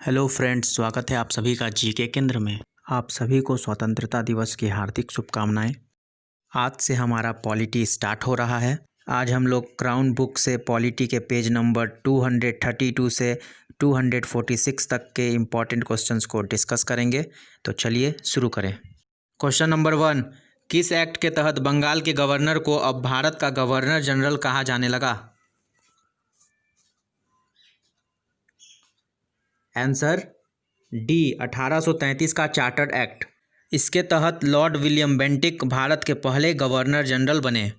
Hello friends, स्वागत है आप सभी का जीके केंद्र में। आप सभी को स्वतंत्रता दिवस की हार्दिक शुभकामनाएं। आज से हमारा पॉलिटी स्टार्ट हो रहा है। आज हम लोग क्राउन बुक से पॉलिटी के पेज नंबर 232 से 246 तक के इम्पॉर्टेंट क्वेश्चंस को डिस्कस करेंगे। तो चलिए शुरू करें। क्वेश्चन नंबर 1, किस एक्ट के तहत बंगाल के गवर्नर को अब भारत का गवर्नर जनरल कहा जाने लगा? आंसर डी, 1833 का चार्टर्ड एक्ट। इसके तहत लॉर्ड विलियम बेंटिक भारत के पहले गवर्नर जनरल बने।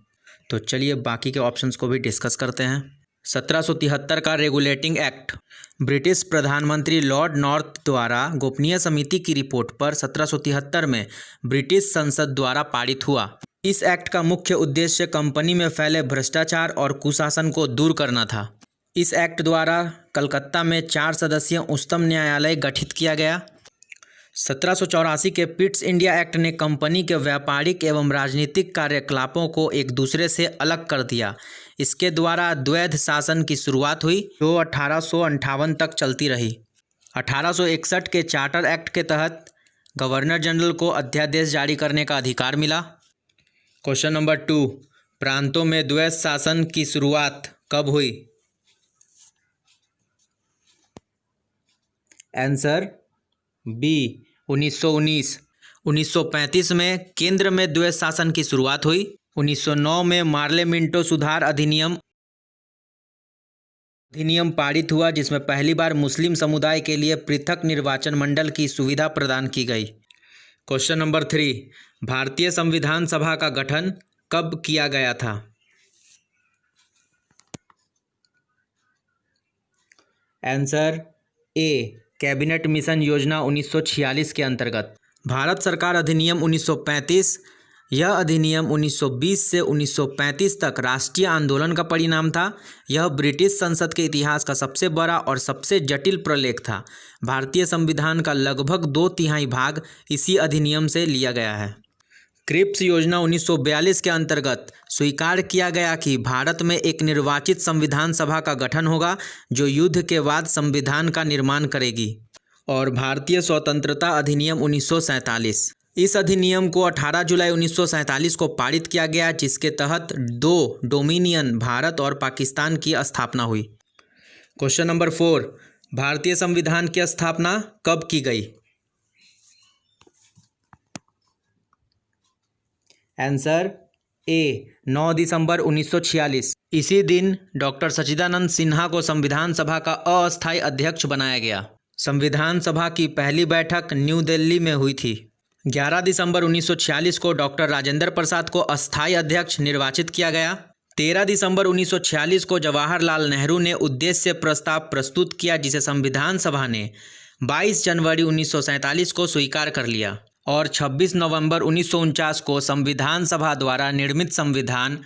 तो चलिए बाकी के ऑप्शंस को भी डिस्कस करते हैं। 1773 का रेगुलेटिंग एक्ट। ब्रिटिश प्रधानमंत्री लॉर्ड नॉर्थ द्वारा गोपनीय समिति की रिपोर्ट पर 1773 में ब्रिटिश संसद द्वारा पारित हुआ। इस एक्ट का मुख्य उद्देश्य कंपनी में फैले भ्रष्टाचार और कुशासन को दूर करना था। इस एक्ट द्वारा कलकत्ता में 4 सदस्यीय उच्चतम न्यायालय गठित किया गया। 1784 के पिट्स इंडिया एक्ट ने कंपनी के व्यापारिक एवं राजनीतिक कार्यकलापों को एक दूसरे से अलग कर दिया। इसके द्वारा द्वैध शासन की शुरुआत हुई, जो 1858 तक चलती रही। 1861 के चार्टर एक्ट के तहत गवर्नर जनरल को अध्यादेश जारी करने का अधिकार मिला। क्वेश्चन नंबर 2, प्रांतों में द्वैध शासन की शुरुआत कब हुई? Answer B, 1919। 1935 में केंद्र में द्वैध शासन की शुरुआत हुई। 1909 में मार्ले मिंटो सुधार अधिनियम पारित हुआ, जिसमें पहली बार मुस्लिम समुदाय के लिए पृथक निर्वाचन मंडल की सुविधा प्रदान की गई। क्वेश्चन नंबर 3, भारतीय संविधान सभा का गठन कब किया गया था? आंसर ए, कैबिनेट मिशन योजना 1946 के अंतर्गत। भारत सरकार अधिनियम 1935। यह अधिनियम 1920 से 1935 तक राष्ट्रीय आंदोलन का परिणाम था। यह ब्रिटिश संसद के इतिहास का सबसे बड़ा और सबसे जटिल प्रलेख था। भारतीय संविधान का लगभग 2/3 भाग इसी अधिनियम से लिया गया है। क्रिप्स योजना 1942 के अंतर्गत स्वीकार किया गया कि भारत में एक निर्वाचित संविधान सभा का गठन होगा, जो युद्ध के बाद संविधान का निर्माण करेगी। और भारतीय स्वतंत्रता अधिनियम 1947। इस अधिनियम को 18 जुलाई 1947 को पारित किया गया, जिसके तहत 2 डोमिनियन भारत और पाकिस्तान की स्थापना हुई। क्वेश्चन नंबर 4, भारतीय संविधान की स्थापना कब की गई? आंसर ए, 9 दिसंबर 1946। इसी दिन डॉक्टर सच्चिदानंद सिन्हा को संविधान सभा का अस्थायी अध्यक्ष बनाया गया। संविधान सभा की पहली बैठक न्यू दिल्ली में हुई थी। 11 दिसंबर 1946 को डॉक्टर राजेंद्र प्रसाद को अस्थायी अध्यक्ष निर्वाचित किया गया। 13 दिसंबर 1946 को जवाहरलाल नेहरू ने उद्देश्य प्रस्ताव प्रस्तुत किया, जिसे संविधान सभा ने 22 जनवरी 1947 को स्वीकार कर लिया। और 26 नवंबर 1949 को संविधान सभा द्वारा निर्मित संविधान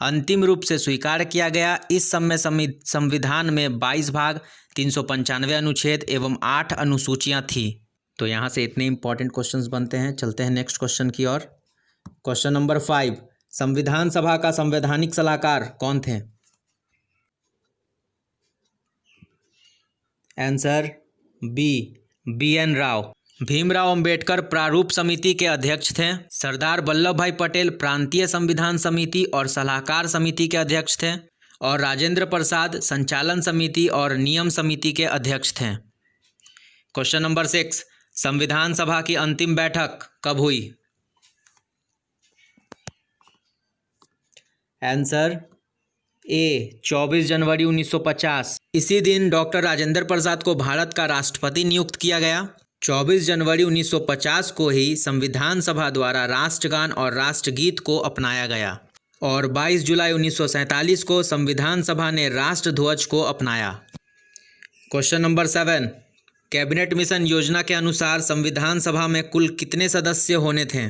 अंतिम रूप से स्वीकार किया गया। इस समय संविधान में 22 भाग, 395 अनुच्छेद एवं 8 अनुसूचियां थी। तो यहाँ से इतने इंपॉर्टेंट क्वेश्चंस बनते हैं। चलते हैं नेक्स्ट क्वेश्चन की ओर। क्वेश्चन नंबर 5, संविधान सभा का संवैधानिक सलाहकार कौन थे? Answer B, BN Rao. Bhimrao Ambedkar प्रारूप समिति के अध्यक्ष थे। सरदार वल्लभ भाई पटेल प्रांतीय संविधान समिति और सलाहकार समिति के अध्यक्ष थे। और राजेंद्र प्रसाद संचालन समिति और नियम समिति के अध्यक्ष थे। क्वेश्चन नंबर 6, संविधान सभा की अंतिम बैठक कब हुई? आंसर ए, 24 जनवरी 1950। इसी दिन डॉक्टर राजेंद्र प्रसाद को भारत का राष्ट्रपति नियुक्त किया गया। 24 जनवरी 1950 को ही संविधान सभा द्वारा राष्ट्रगान और राष्ट्रगीत को अपनाया गया। और 22 जुलाई 1947 को संविधान सभा ने राष्ट्रध्वज को अपनाया। क्वेश्चन नंबर 7, कैबिनेट मिशन योजना के अनुसार संविधान सभा में कुल कितने सदस्य होने थे?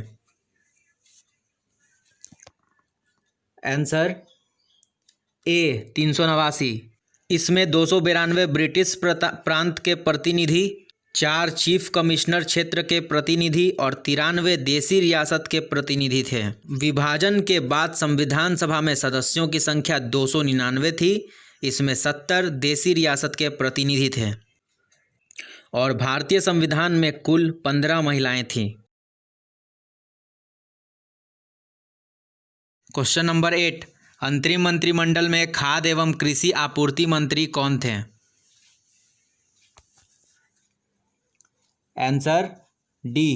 Answer A, 389। इसमें 292 ब्रिटिश प्रांत के प्रतिनिधि, 4 चीफ कमिश्नर क्षेत्र के प्रतिनिधि और 93 देसी रियासत के प्रतिनिधि थे। विभाजन के बाद संविधान सभा में सदस्यों की संख्या 299 थी। इसमें 70 देसी रियासत के प्रतिनिधि थे। और भारतीय संविधान में कुल 15 महिलाएं थीं। क्वेश्चन नंबर 8, अंतरिम मंत्रिमंडल में खाद्य एवं कृषि आपूर्ति मंत्री कौन थे? Answer D,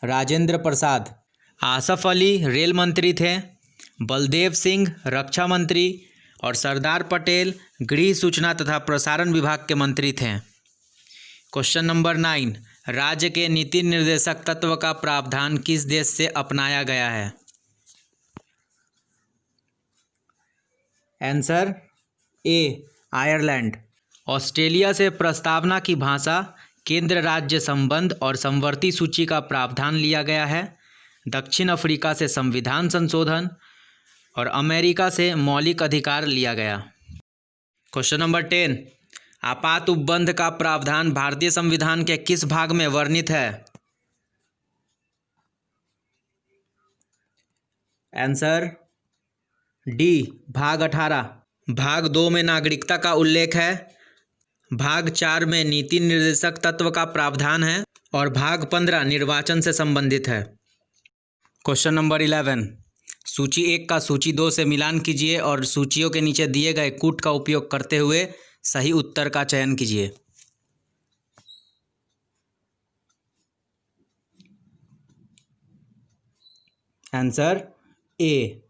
Rajendra Prasad. Asaf Ali rail मंत्री थे, बलदेव सिंह रक्षा मंत्री और सरदार पटेल गृह सूचना तथा प्रसारण विभाग के मंत्री थे। क्वेश्चन नंबर 9, राज्य के नीति निर्देशक तत्व का प्रावधान किस देश से अपनाया गया है? Answer A, Ireland. ऑस्ट्रेलिया से प्रस्तावना की भाषा, केंद्र राज्य संबंध और समवर्ती सूची का प्रावधान लिया गया है। दक्षिण अफ्रीका से संविधान संशोधन और अमेरिका से मौलिक अधिकार लिया गया। क्वेश्चन नंबर 10, आपात उपबंध का प्रावधान भारतीय संविधान के किस भाग में वर्णित है? आंसर डी, भाग 18। भाग 2 में नागरिकता का उल्लेख है, भाग 4 में नीति निर्देशक तत्व का प्रावधान है और भाग 15 निर्वाचन से संबंधित है। क्वेश्चन नंबर 11, सूची 1 का सूची 2 से मिलान कीजिए और सूचियों के नीचे दिए गए कूट का उपयोग करते हुए सही उत्तर का चयन कीजिए। आंसर ए,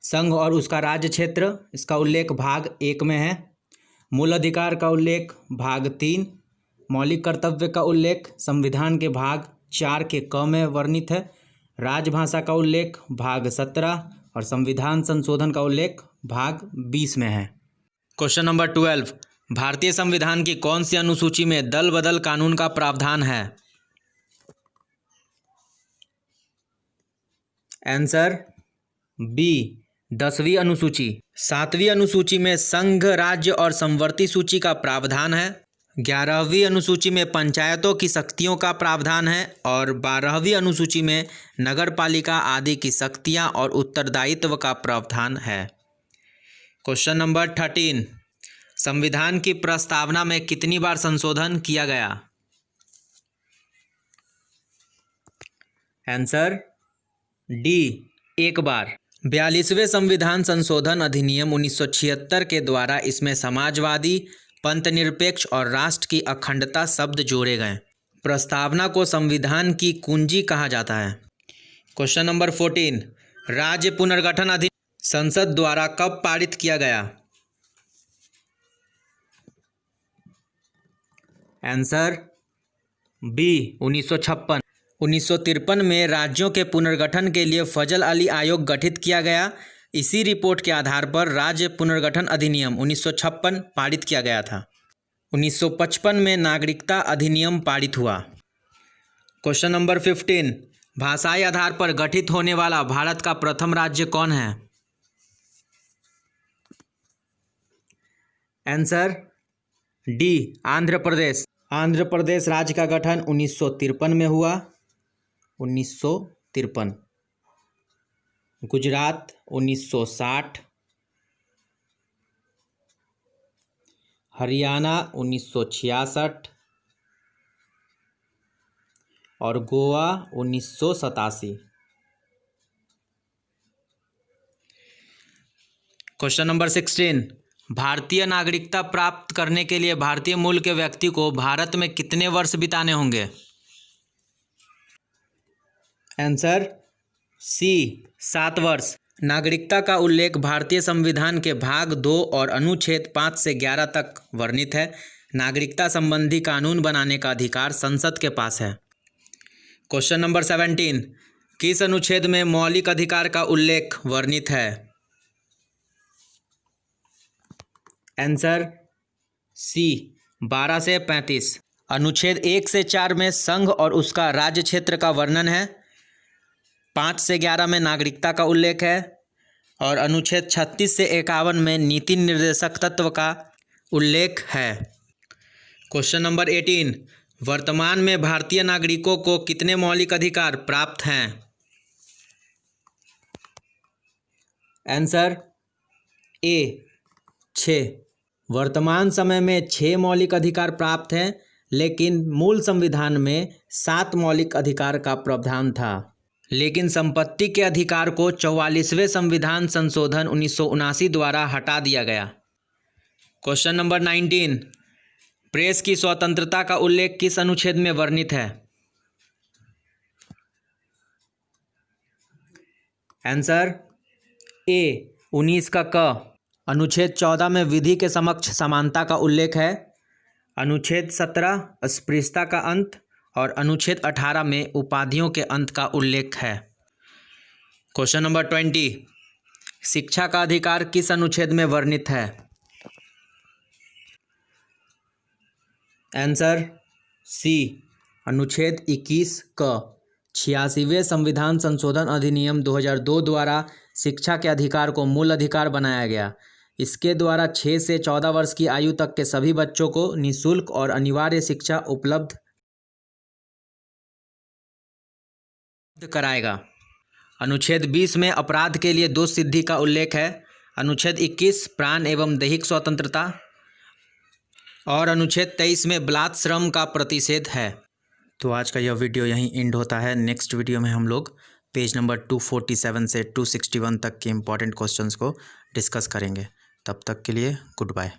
संघ और उसका राज्य क्षेत्र, इसका उल्लेख भाग 1 में है। मूल अधिकार का उल्लेख भाग 3, मौलिक कर्तव्य का उल्लेख संविधान के भाग 4 के क में वर्णित है। राजभाषा का उल्लेख भाग 17 और संविधान संशोधन का उल्लेख भाग 20 में है। क्वेश्चन नंबर 12, भारतीय संविधान की कौन सी अनुसूची में दल बदल कानून का प्रावधान है? आंसर बी, 10वीं अनुसूची। 7वीं अनुसूची में संघ, राज्य और समवर्ती सूची का प्रावधान है। 11वीं अनुसूची में पंचायतों की शक्तियों का प्रावधान है और 12वीं अनुसूची में नगरपालिका आदि की शक्तियां और उत्तरदायित्व का प्रावधान है। क्वेश्चन नंबर 13, संविधान की प्रस्तावना में कितनी बार संशोधन किया गया? आंसर डी, 1 बार। 42वें संविधान संशोधन अधिनियम 1976 के द्वारा इसमें समाजवादी, पंथनिरपेक्ष और राष्ट्र की अखंडता शब्द जोड़े गए। प्रस्तावना को संविधान की कुंजी कहा जाता है। क्वेश्चन नंबर 14, राज्य पुनर्गठन अधिनियम संसद द्वारा कब पारित किया गया? Answer B, 1956। 1953 में राज्यों के पुनर्गठन के लिए फजल अली आयोग गठित किया गया। इसी रिपोर्ट के आधार पर राज्य पुनर्गठन अधिनियम 1956 पारित किया गया था। 1955 में नागरिकता अधिनियम पारित हुआ। क्वेश्चन नंबर 15, भाषाई आधार पर गठित होने वाला भारत का प्रथम राज्य कौन है? Answer D, Andhra Pradesh. आंध्र प्रदेश राज्य का गठन 1953 में हुआ। 1953। गुजरात 1960, हरियाणा 1966 और गोवा 1987। क्वेश्चन नंबर 16, भारतीय नागरिकता प्राप्त करने के लिए भारतीय मूल के व्यक्ति को भारत में कितने वर्ष बिताने होंगे? आंसर सी, 7 वर्ष। नागरिकता का उल्लेख भारतीय संविधान के भाग 2 और अनुच्छेद 5 से 11 तक वर्णित है। नागरिकता संबंधी कानून बनाने का अधिकार संसद के पास है। क्वेश्चन नंबर 17, किस अनुच्छेद में मौलिक अधिकार का उल्लेख वर्णित है? आंसर सी, 12 से 35। अनुच्छेद 1 से 4 में संघ और उसका राज्य क्षेत्र का वर्णन है। 5 से 11 में नागरिकता का उल्लेख है और अनुच्छेद 36 से 51 में नीति निर्देशक तत्व का उल्लेख है। क्वेश्चन नंबर 18, वर्तमान में भारतीय नागरिकों को कितने मौलिक अधिकार प्राप्त हैं? Answer A, 6। वर्तमान समय में 6 मौलिक अधिकार प्राप्त हैं। लेकिन मूल संविधान में 7 मौलिक अधिकार का प्रावधान था। लेकिन संपत्ति के अधिकार को 44वें संविधान संशोधन 1979 द्वारा हटा दिया गया। क्वेश्चन नंबर 19, प्रेस की स्वतंत्रता का उल्लेख किस अनुच्छेद में वर्णित है? आंसर ए 19 का क। अनुच्छेद 14 में विधि के समक्ष समानता का उल्लेख है। अनुच्छेद 17 अस्पृश्यता का अंत और अनुच्छेद 18 में उपाधियों के अंत का उल्लेख है। क्वेश्चन नंबर 20, शिक्षा का अधिकार किस अनुच्छेद में वर्णित है? आंसर सी अनुच्छेद 21 क। 86वें संविधान संशोधन अधिनियम 2002 द्वारा शिक्षा के अधिकार को मूल अधिकार बनाया गया। इसके द्वारा 6 से 14 वर्ष की आयु तक के सभी बच्चों को निःशुल्क और अनिवार्य शिक्षा उपलब्ध कराएगा। अनुच्छेद 20 में अपराध के लिए दोष सिद्धि का उल्लेख है। अनुच्छेद 21 प्राण एवं दैहिक स्वतंत्रता और अनुच्छेद 23 में बलात् श्रम का प्रतिषेध है। तो आज का यह वीडियो यहीं एंड होता है। नेक्स्ट वीडियो में हम लोग पेज नंबर 247 से 261 तक के इम्पॉर्टेंट क्वेश्चंस को डिस्कस करेंगे। तब तक के लिए गुड बाय।